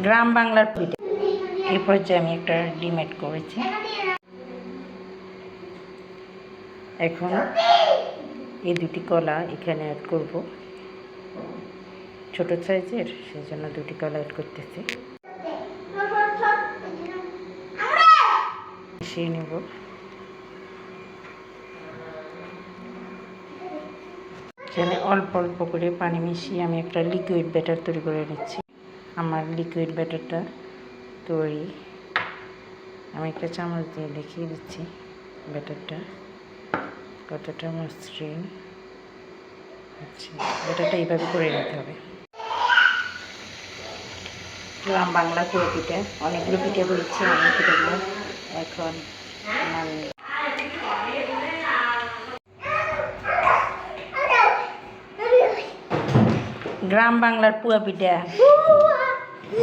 গ্রাম বাংলার পিঠে। এই পর্যায়ে আমি একটা ডিম অ্যাড করেছি। এখন এই দুটি কলা এখানে অ্যাড করব, ছোট সাইজের, সেই জন্য দুটি কলা অ্যাড করতেছি। মিশিয়ে নেব। এখানে অল্প অল্প করে পানি মিশিয়ে আমি একটা লিকুইড ব্যাটার তৈরি করে নিচ্ছি। আমার লিকুইড ব্যাটারটা তৈরি। আমি একটা চামচ দিয়ে দেখিয়ে দিচ্ছি ব্যাটারটা কতটা মসৃণ হচ্ছে। ব্যাটারটা এইভাবে করে নিতে হবে। গ্রাম বাংলা পুরো পিঠে, অনেকগুলো পিঠে করেছি আমি। পিঠেগুলো এখন গ্রাম বাংলার পুয়া পিঠা।